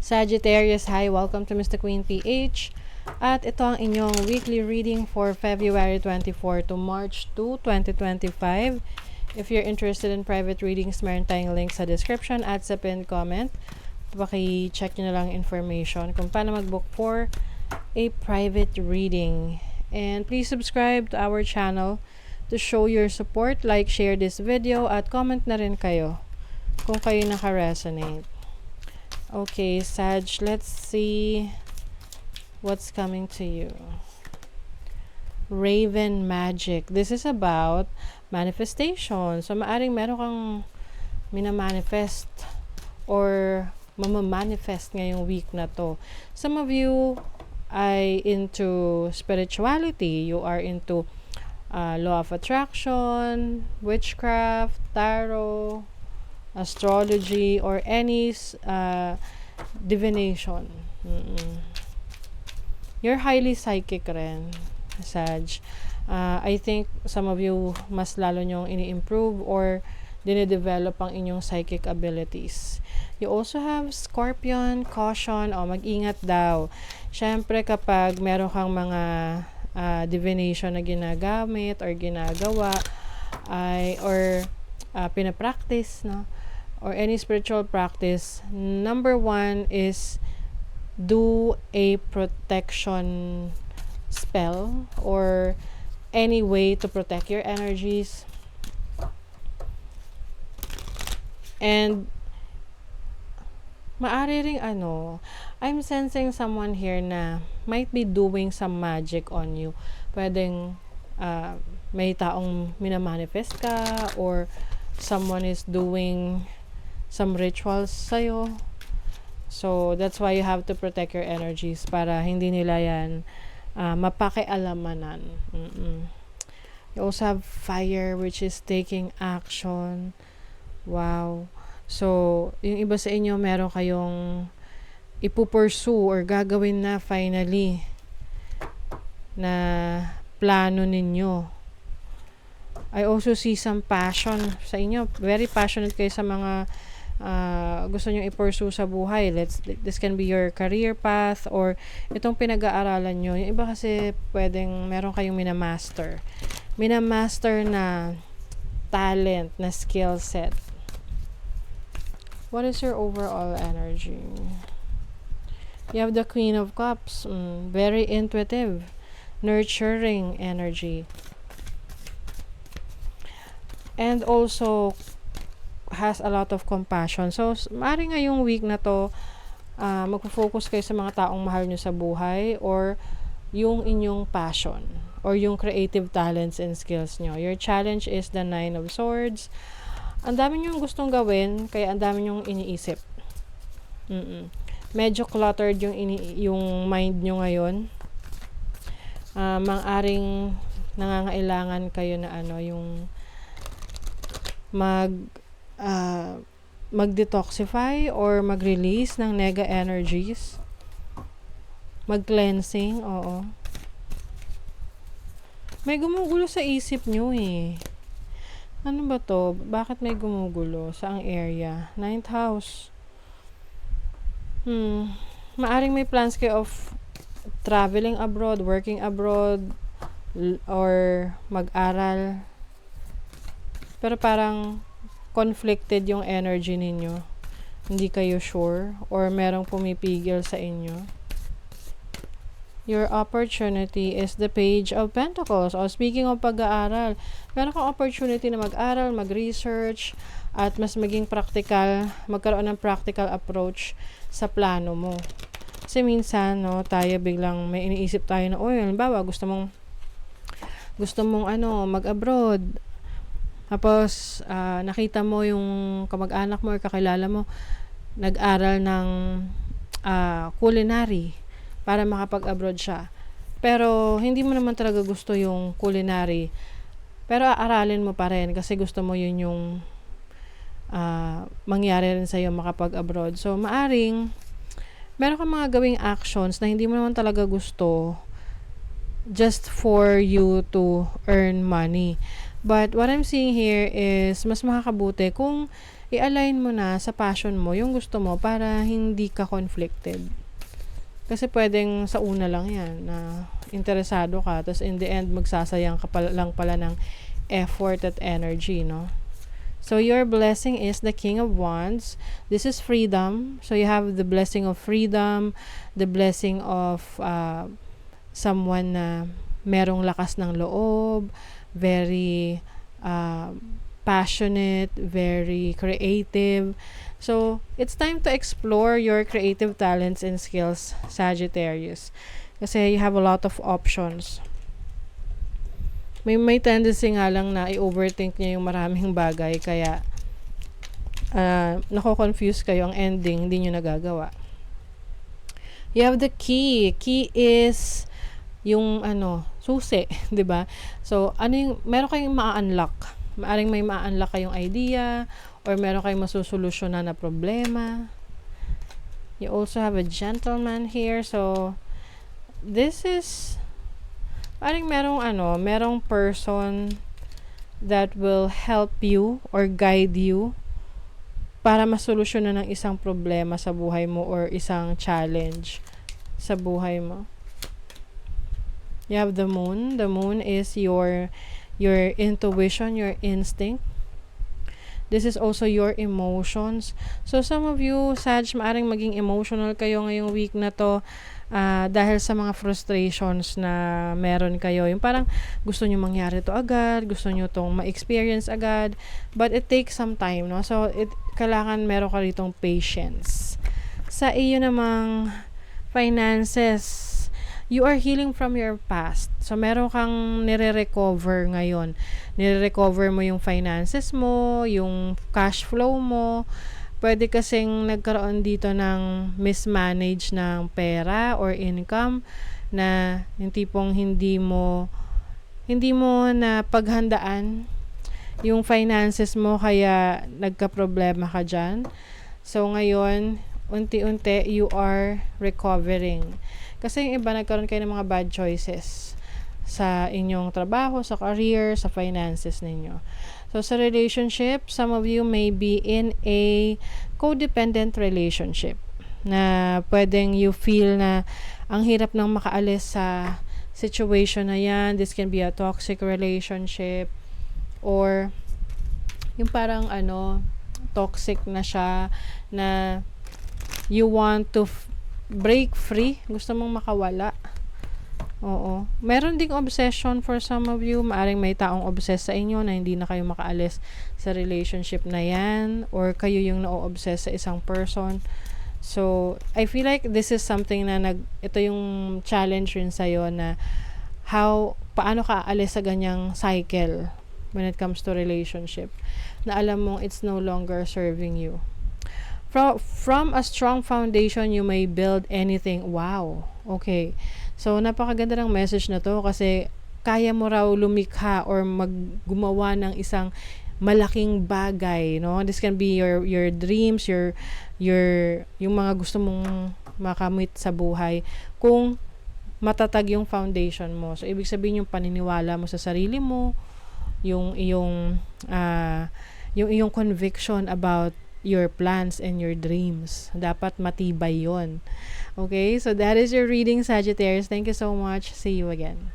Sagittarius, hi, welcome to Mr. Queen PH. At ito ang inyong weekly reading for February 24 to March 2, 2025. If you're interested in private readings, meron tayong link sa description at sa pinned comment. Paki-check nyo na lang information kung paano mag-book for a private reading. And please subscribe to our channel to show your support. Like, share this video at comment na rin kayo kung kayo naka-resonate. Okay, Sag, let's see what's coming to you. Raven Magic. This is about manifestation. So, maaring meron kang minamanifest or mamamanifest ngayong week na to. Some of you ay into spirituality. You are into law of attraction, witchcraft, tarot, astrology, or any divination. You're highly psychic rin, Sag. I think some of you mas lalo nyong ini-improve or dine-develop ang inyong psychic abilities. You also have Scorpion, caution, o mag-ingat daw. Syempre kapag meron kang mga divination na ginagamit or ginagawa or pinapractice, no? Or any spiritual practice, number one is do a protection spell or any way to protect your energies. And maari ring I'm sensing someone here na might be doing some magic on you. Pwedeng may taong minamanifest ka or someone is doing some rituals sa'yo. So, that's why you have to protect your energies para hindi nila yan mapakialamanan. You also have fire, which is taking action. Wow. So, yung iba sa inyo, meron kayong ipupursue or gagawin na finally na plano ninyo. I also see some passion sa inyo. Very passionate kayo sa mga gusto nyo i-pursue sa buhay. This can be your career path or itong pinag-aaralan nyo. Yung iba kasi pwedeng meron kayong minamaster. Minamaster na talent, na skill set. What is your overall energy? You have the Queen of Cups. Very intuitive, nurturing energy. And also has a lot of compassion. So, maaaring ngayong week na to, magpo-focus kayo sa mga taong mahal nyo sa buhay or yung inyong passion or yung creative talents and skills nyo. Your challenge is the 9 of Swords. Ang dami nyo gustong gawin, kaya ang dami nyo iniisip. Medyo cluttered yung mind nyo ngayon. Maaring nangangailangan kayo na yung mag-detoxify or mag-release ng nega energies. Mag-cleansing, oo. May gumugulo sa isip nyo eh. Ano ba to? Bakit may gumugulo? Saang area? 9th house. Maaring may plans kayo of traveling abroad, working abroad, or mag-aral. Pero parang conflicted yung energy ninyo. Hindi kayo sure or merong pumipigil sa inyo. Your opportunity is the Page of Pentacles. O speaking of pag-aaral, meron kang opportunity na mag-aral, mag-research, at mas maging practical, magkaroon ng practical approach sa plano mo. Kasi minsan, tayo biglang may iniisip tayo na, halimbawa, gusto mong mag-abroad. Tapos, nakita mo yung kamag-anak mo or kakilala mo, nag-aral ng culinary para makapag-abroad siya. Pero, hindi mo naman talaga gusto yung culinary. Pero, aaralin mo pa rin kasi gusto mo yun yung mangyari rin sa'yo makapag-abroad. So, maaring, meron kang mga gawing actions na hindi mo naman talaga gusto just for you to earn money. But what I'm seeing here is mas makakabuti kung i-align mo na sa passion mo yung gusto mo para hindi ka conflicted. Kasi pwedeng sa una lang yan na interesado ka, tapos in the end magsasayang ka lang pala ng effort at energy, no? So your blessing is the King of Wands. This is freedom. So you have the blessing of freedom, the blessing of someone na merong lakas ng loob, very passionate, very creative. So, it's time to explore your creative talents and skills, Sagittarius. Kasi you have a lot of options. May tendency nga lang na i-overthink niya yung maraming bagay, kaya nako-confuse kayo, ang ending hindi nyo nagagawa. You have the key. Key is yung susi, 'di ba? So, meron kayong ma-unlock. Maaring may ma-unlock kayong idea or meron kayong masusolusyonan na problema. You also have a gentleman here. So, this is parang merong person that will help you or guide you para masolusyonan ng isang problema sa buhay mo or isang challenge sa buhay mo. You have the moon. The moon is your intuition, your instinct. This is also your emotions. So some of you, Sag, maaring maging emotional kayo ngayong week na to dahil sa mga frustrations na meron kayo. Yung parang gusto nyo mangyari to agad, gusto nyo tong ma-experience agad, but it takes some time, no? So kailangan meron ka ritong patience. Sa iyo namang finances, you are healing from your past. So, meron kang nire-recover ngayon. Nire-recover mo yung finances mo, yung cash flow mo. Pwede kasing nagkaroon dito ng mismanage ng pera or income na yung tipong hindi mo na paghandaan yung finances mo, kaya nagka-problema ka dyan. So, ngayon, unti-unti, you are recovering. Kasi yung iba, nagkaroon kayo ng mga bad choices sa inyong trabaho, sa career, sa finances ninyo. So, sa relationship, some of you may be in a codependent relationship na pwedeng you feel na ang hirap nang makaalis sa situation na yan. This can be a toxic relationship or yung parang toxic na siya na you want to break free, gusto mong makawala. Oo. Meron ding obsession for some of you. Maaring may taong obsessed sa inyo na hindi na kayo makaalis sa relationship na yan, or kayo yung na-obsess sa isang person. So, I feel like this is something na ito yung challenge rin sa'yo na paano ka aalis sa ganyang cycle when it comes to relationship na alam mong it's no longer serving you. From a strong foundation, you may build anything. Wow. Okay. So, napakaganda ng message na to kasi kaya mo raw lumikha or gumawa ng isang malaking bagay, no? This can be your dreams, yung mga gusto mong makamit sa buhay kung matatag yung foundation mo. So, ibig sabihin yung paniniwala mo sa sarili mo, yung iyong conviction about your plans and your dreams. Dapat matibay yon. Okay? So, that is your reading, Sagittarius. Thank you so much. See you again.